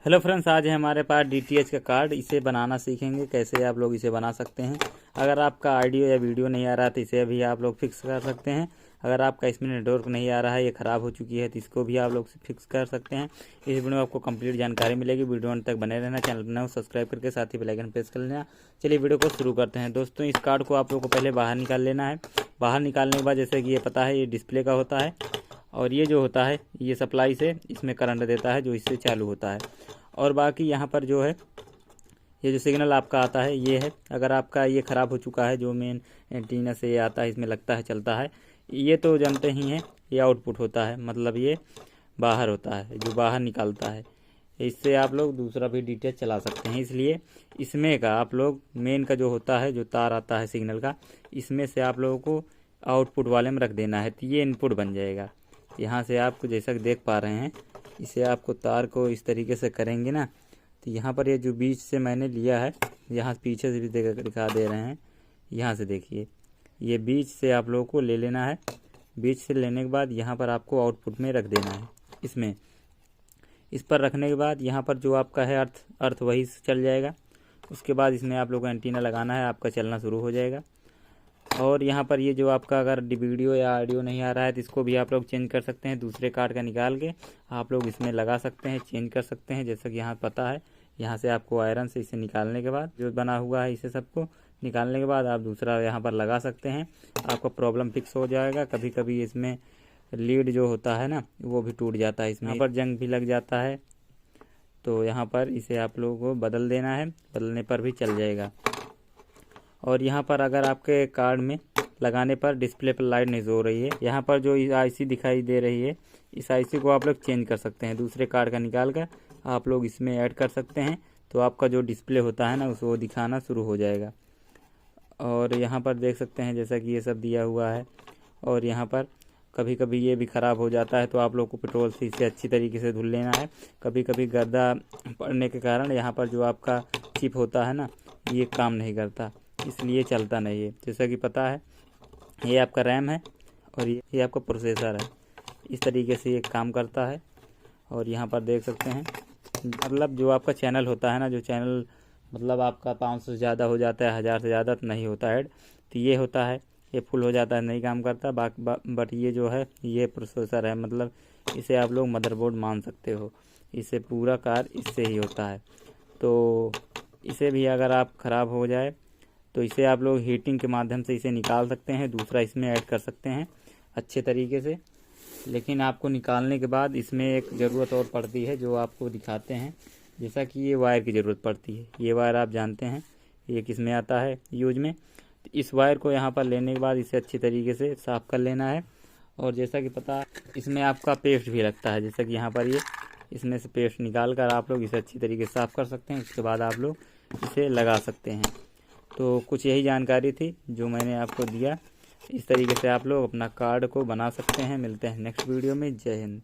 Hello friends, आज है हमारे पास डीटीएच का कार्ड। इसे बनाना सीखेंगे कैसे आप लोग इसे बना सकते हैं। अगर आपका ऑडियो या वीडियो नहीं आ रहा तो इसे भी आप लोग फिक्स कर सकते हैं। अगर आपका इसमें नेटवर्क नहीं आ रहा है, ये ख़राब हो चुकी है, तो इसको भी आप लोग फिक्स कर सकते हैं। इस वीडियो में आपको कंप्लीट जानकारी मिलेगी। वीडियो अंत तक बने रहना। चैनल बनाओ सब्सक्राइब करके साथ ही बेल आइकन प्रेस कर लेना। चलिए वीडियो को शुरू करते हैं। दोस्तों, इस कार्ड को आप लोग को पहले बाहर निकाल लेना है। बाहर निकालने के बाद जैसे कि ये पता है, ये डिस्प्ले का होता है और ये जो होता है ये सप्लाई से इसमें करंट देता है जो इससे चालू होता है। और बाकी यहाँ पर जो है ये जो सिग्नल आपका आता है ये है। अगर आपका ये ख़राब हो चुका है, जो मेन एंटीना से ये आता है, इसमें लगता है चलता है, ये तो जानते ही हैं, ये आउटपुट होता है, मतलब ये बाहर होता है, जो बाहर निकालता है। इससे आप लोग दूसरा भी डीटीएच चला सकते हैं। इसलिए इसमें का आप लोग मेन का जो होता है, जो तार आता है सिग्नल का, इसमें से आप लोगों को आउटपुट वाले में रख देना है, तो ये इनपुट बन जाएगा। यहाँ से आपको जैसा कि देख पा रहे हैं, इसे आपको तार को इस तरीके से करेंगे ना, तो यहाँ पर ये जो बीच से मैंने लिया है, यहाँ पीछे से भी दिखा दे रहे हैं, यहाँ से देखिए, ये बीच से आप लोगों को ले लेना है। बीच से लेने के बाद यहाँ पर आपको आउटपुट में रख देना है। इसमें इस पर रखने के बाद यहाँ पर जो आपका है अर्थ वही चल जाएगा। उसके बाद इसमें आप लोग को एंटीना लगाना है, आपका चलना शुरू हो जाएगा। और यहाँ पर ये जो आपका अगर वीडियो या ऑडियो नहीं आ रहा है तो इसको भी आप लोग चेंज कर सकते हैं। दूसरे कार्ड का निकाल के आप लोग इसमें लगा सकते हैं, चेंज कर सकते हैं। जैसा कि यहाँ पता है, यहाँ से आपको आयरन से इसे निकालने के बाद जो बना हुआ है, इसे सबको निकालने के बाद आप दूसरा यहाँ पर लगा सकते हैं। आपका प्रॉब्लम फिक्स हो जाएगा। कभी कभी इसमें लीड जो होता है ना, वो भी टूट जाता है, इसमें यहाँ पर जंग भी लग जाता है, तो यहाँ पर इसे आप लोगों को बदल देना है। बदलने पर भी चल जाएगा। और यहाँ पर अगर आपके कार्ड में लगाने पर डिस्प्ले पर लाइट नहीं हो रही है, यहाँ पर जो आईसी दिखाई दे रही है, इस आईसी को आप लोग चेंज कर सकते हैं। दूसरे कार्ड का निकाल कर आप लोग इसमें ऐड कर सकते हैं, तो आपका जो डिस्प्ले होता है ना, उसको दिखाना शुरू हो जाएगा। और यहाँ पर देख सकते हैं जैसा कि ये सब दिया हुआ है। और यहाँ पर कभी कभी ये भी ख़राब हो जाता है, तो आप लोग को पेट्रोल से इसे अच्छी तरीके से धुल लेना है। कभी कभी गर्दा पड़ने के कारण यहाँ पर जो आपका चिप होता है ना, ये काम नहीं करता, इसलिए चलता नहीं है। जैसा कि पता है, ये आपका रैम है और ये आपका प्रोसेसर है। इस तरीके से ये काम करता है। और यहाँ पर देख सकते हैं, मतलब जो आपका चैनल होता है ना, जो चैनल मतलब आपका 500 से ज़्यादा हो जाता है, 1000 से ज़्यादा तो नहीं होता ऐड, तो ये होता है, ये फुल हो जाता है, नहीं काम करता। बट ये जो है ये प्रोसेसर है, मतलब इसे आप लोग मदरबोर्ड मान सकते हो। इसे पूरा कार्य इससे ही होता है। तो इसे भी अगर आप ख़राब हो जाए तो इसे आप लोग हीटिंग के माध्यम से इसे निकाल सकते हैं, दूसरा इसमें ऐड कर सकते हैं अच्छे तरीके से। लेकिन आपको निकालने के बाद इसमें एक ज़रूरत और पड़ती है, जो आपको दिखाते हैं। जैसा कि ये वायर की ज़रूरत पड़ती है। ये वायर आप जानते हैं ये किस में आता है यूज में। तो इस वायर को यहाँ पर लेने के बाद इसे अच्छी तरीके से साफ़ कर लेना है। और जैसा कि पता है, इसमें आपका पेस्ट भी लगता है। जैसा कि यहाँ पर ये इसमें से पेस्ट निकाल कर आप लोग इसे अच्छी तरीके से साफ़ कर सकते हैं। उसके बाद आप लोग इसे लगा सकते हैं। तो कुछ यही जानकारी थी जो मैंने आपको दिया। इस तरीके से आप लोग अपना कार्ड को बना सकते हैं। मिलते हैं नेक्स्ट वीडियो में। जय हिंद।